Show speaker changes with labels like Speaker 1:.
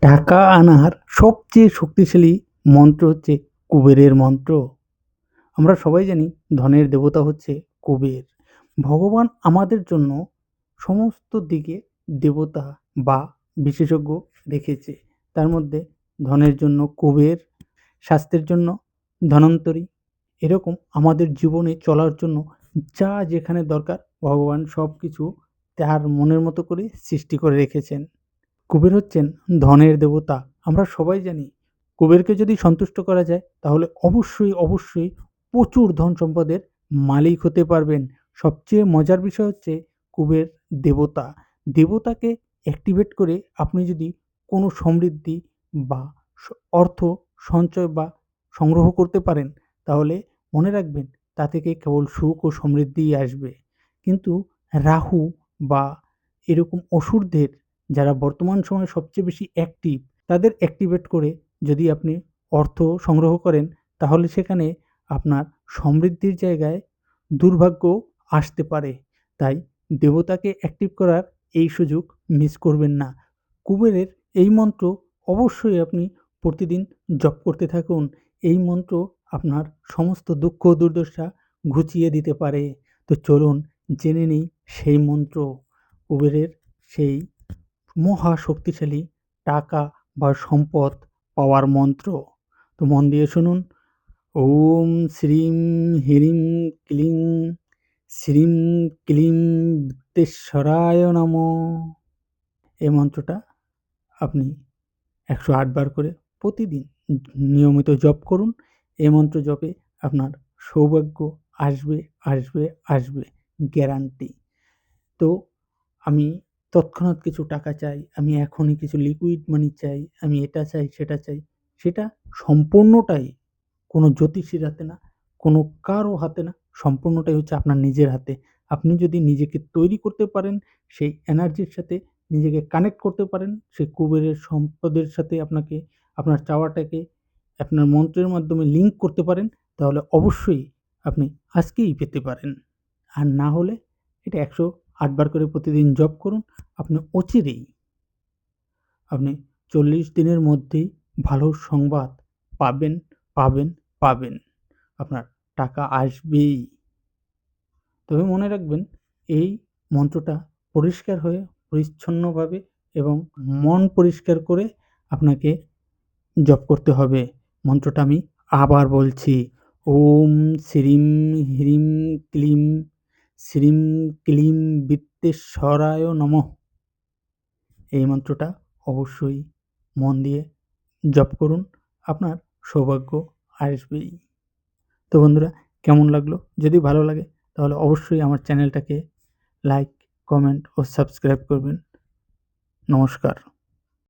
Speaker 1: টাকা আনার সবচেয়ে শক্তিশালী মন্ত্র হচ্ছে কুবেরের মন্ত্র। আমরা সবাই জানি ধনের দেবতা হচ্ছে কুবের। ভগবান আমাদের জন্য সমস্ত দিকে দেবতা বা বিশেষজ্ঞ রেখেছে। তার মধ্যে ধনের জন্য কুবের, স্বাস্থ্যের জন্য ধন্বন্তরী। এরকম আমাদের জীবনে চলার জন্য যা যেখানে দরকার ভগবান সবকিছু তার মনের মতো করে সৃষ্টি করে রেখেছেন। কুবের হচ্ছেন ধনের দেবতা। আমরা সবাই জানি কুবেরকে যদি সন্তুষ্ট করা যায় তাহলে অবশ্যই প্রচুর ধন সম্পদের মালিক হতে পারবেন। সবচেয়ে মজার বিষয় হচ্ছে কুবের দেবতা। দেবতাকে অ্যাক্টিভেট করে আপনি যদি কোনো সমৃদ্ধি বা স অর্থ সঞ্চয় বা সংগ্রহ করতে পারেন তাহলে মনে রাখবেন তা থেকে কেবল সুখ ও সমৃদ্ধিই আসবে। কিন্তু রাহু বা এরকম অসুরদের যারা বর্তমান সময়ে সবচেয়ে বেশি অ্যাক্টিভ, তাদের অ্যাক্টিভেট করে যদি আপনি অর্থ সংগ্রহ করেন, তাহলে সেখানে আপনার সমৃদ্ধির জায়গায় দুর্ভাগ্য আসতে পারে। তাই দেবতাকে অ্যাক্টিভ করার এই সুযোগ মিস করবেন না। কুবেরের এই মন্ত্র অবশ্যই আপনি প্রতিদিন জপ করতে থাকুন। এই মন্ত্র আপনার সমস্ত দুঃখ দুর্দশা ঘুচিয়ে দিতে পারে। তো চলুন জেনে নিই সেই মন্ত্র। কুবেরের সেই মহা শক্তিশালী টাকা বা সম্পদ পাওয়ার মন্ত্র। তো মন দিয়ে শুনুন। ওম শ্রীম হ্রিম ক্লিং শ্রীম ক্লিং বিত্তেশ্বরায় নমঃ। এই মন্ত্রটা আপনি ১০৮ বার করে প্রতিদিন নিয়মিত জপ করুন। এই মন্ত্র জপে আপনার সৌভাগ্য আসবে, আসবে, আসবে, গ্যারান্টি। তো আমি তৎক্ষণাৎ কিছু টাকা চাই, আমি এখনই কিছু লিকুইড মানি চাই, আমি এটা চাই, সেটা চাই। সেটা সম্পূর্ণটাই কোনো জ্যোতিষীর হাতে না, কোনো কারো হাতে না, সম্পূর্ণটাই হচ্ছে আপনার নিজের হাতে। আপনি যদি নিজেকে তৈরি করতে পারেন, সেই এনার্জির সাথে নিজেকে কানেক্ট করতে পারেন, সেই কুবেরের সম্পদের সাথে আপনাকে আপনার চাওয়াটাকে আপনার মন্ত্রের মাধ্যমে লিঙ্ক করতে পারেন, তাহলে অবশ্যই আপনি আজকেই পেতে পারেন। আর না হলে এটা ১০৮ বার করে প্রতিদিন জপ করুন। আপনি অচিরেই আপনি ৪০ দিনের মধ্যেই ভালো সংবাদ পাবেন, পাবেন, পাবেন। আপনার টাকা আসবেই। তবে মনে রাখবেন এই মন্ত্রটা পরিষ্কার হয়ে পরিচ্ছন্নভাবে এবং মন পরিষ্কার করে আপনাকে জপ করতে হবে। মন্ত্রটা আমি আবার বলছি। ওম শ্রীম হ্রিম ক্লিম শ্রীম ক্লিম বিত্তেশ্বরায় নমঃ। এই মন্ত্রটা অবশ্যই মন দিয়ে জপ করুন। আপনার সৌভাগ্য আসবেই। তো বন্ধুরা, কেমন লাগলো? যদি ভালো লাগে তাহলে অবশ্যই আমার চ্যানেলটাকে লাইক, কমেন্ট ও সাবস্ক্রাইব করবেন। নমস্কার।